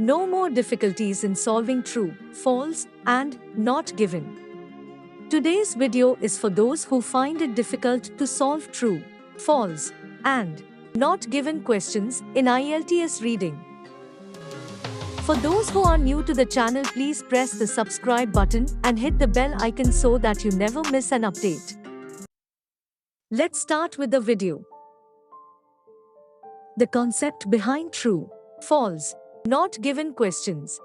No more difficulties in solving true, false, and not given. Today's video is for those who find it difficult to solve true, false, and not given questions in IELTS reading. For those who are new to the channel, please press the subscribe button and hit the bell icon so that you never miss an update. Let's start with the video. The concept behind true, false, not given questions.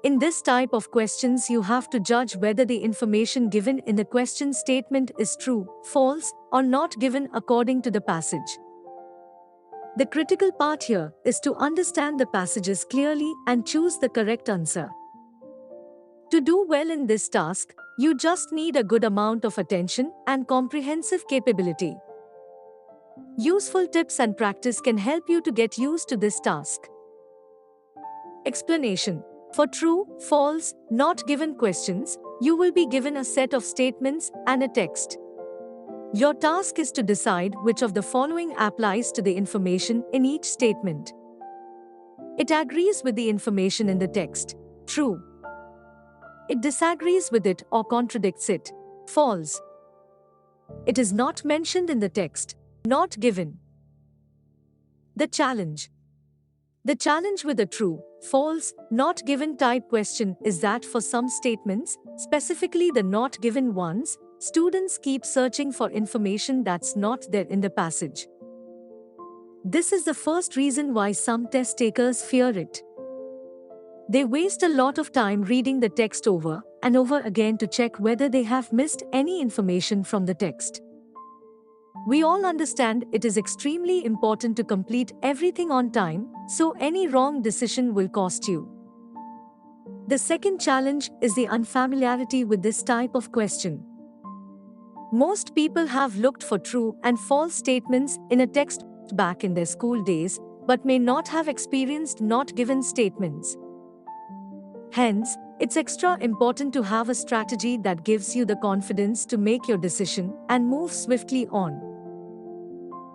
In this type of questions, you have to judge whether the information given in the question statement is true, false, or not given according to the passage. The critical part here is to understand the passages clearly and choose the correct answer. To do well in this task, you just need a good amount of attention and comprehensive capability. Useful tips and practice can help you to get used to this task. Explanation. For true, false, not given questions, you will be given a set of statements and a text. Your task is to decide which of the following applies to the information in each statement. It agrees with the information in the text, true. It disagrees with it or contradicts it, false. It is not mentioned in the text, not given. The challenge. The challenge with a true, false, not given type question is that for some statements, specifically the not given ones, students keep searching for information that's not there in the passage. This is the first reason why some test takers fear it. They waste a lot of time reading the text over and over again to check whether they have missed any information from the text. We all understand it is extremely important to complete everything on time, so any wrong decision will cost you. The second challenge is the unfamiliarity with this type of question. Most people have looked for true and false statements in a text back in their school days, but may not have experienced not given statements. Hence, it's extra important to have a strategy that gives you the confidence to make your decision and move swiftly on.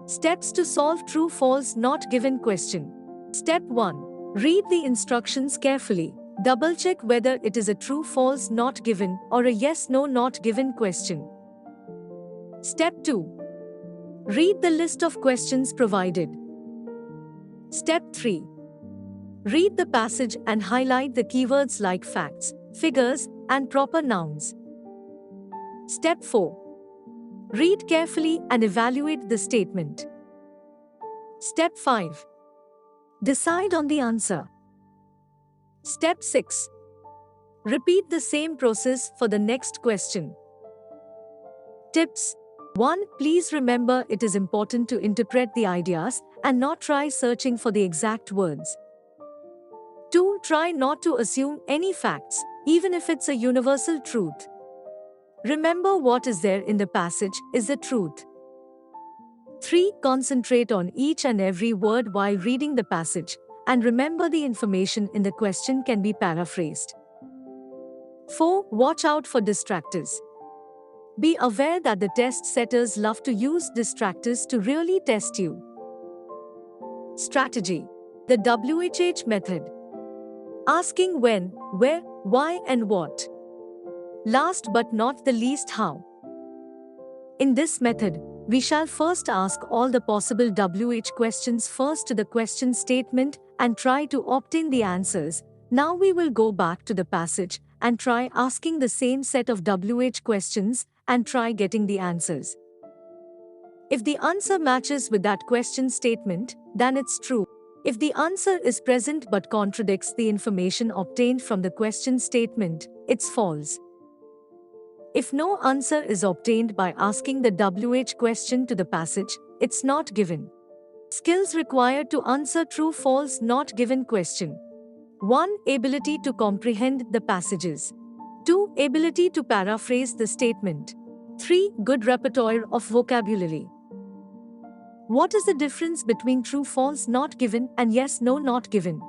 Steps to solve true, false, not given question. Step 1. Read the instructions carefully. Double-check whether it is a true, false, not given or a yes, no, not given question. Step 2. Read the list of questions provided. Step 3. Read the passage and highlight the keywords like facts, figures, and proper nouns. Step 4. Read carefully and evaluate the statement. Step 5. Decide on the answer. Step 6. Repeat the same process for the next question. Tips. 1. Please remember it is important to interpret the ideas and not try searching for the exact words. 2. Try not to assume any facts, even if it's a universal truth. Remember what is there in the passage is the truth. 3. Concentrate on each and every word while reading the passage, and remember the information in the question can be paraphrased. 4. Watch out for distractors. Be aware that the test setters love to use distractors to really test you. Strategy. The WHH method. Asking when, where, why, and what. Last but not the least, how. In this method, we shall first ask all the possible WH questions first to the question statement and try to obtain the answers. Now we will go back to the passage and try asking the same set of WH questions and try getting the answers. If the answer matches with that question statement, then it's true. If the answer is present but contradicts the information obtained from the question statement, it's false. If no answer is obtained by asking the WH question to the passage, it's not given. Skills required to answer true, false, not given question. 1. Ability to comprehend the passages. 2. Ability to paraphrase the statement. 3. Good repertoire of vocabulary. What is the difference between true, false, not given and yes, no, not given?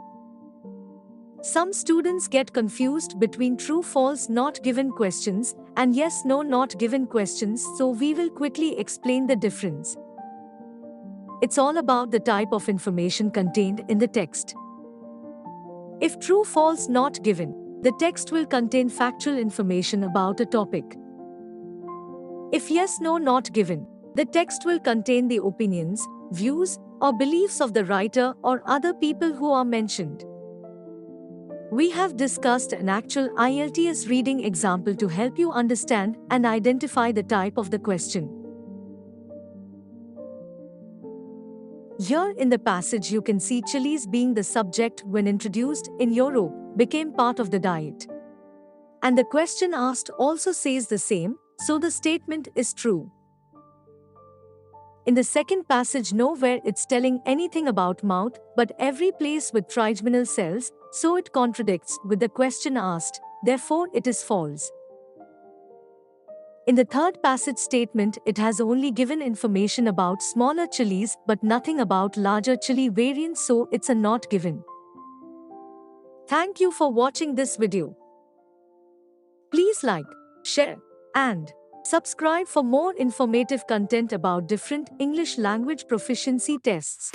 Some students get confused between true, false, not given questions and yes, no, not given questions, so we will quickly explain the difference. It's all about the type of information contained in the text. If true, false, not given, the text will contain factual information about a topic. If yes, no, not given, the text will contain the opinions, views, or beliefs of the writer or other people who are mentioned. We have discussed an actual IELTS reading example to help you understand and identify the type of the question. Here in the passage you can see chilies being the subject when introduced in Europe became part of the diet. And the question asked also says the same, so the statement is true. In the second passage nowhere it's telling anything about mouth, but every place with trigeminal cells, so it contradicts with the question asked, therefore it is false. In the third passage statement it has only given information about smaller chilies but nothing about larger chili variants, so it's a not given. Thank you for watching this video. Please like, share, and subscribe for more informative content about different English language proficiency tests.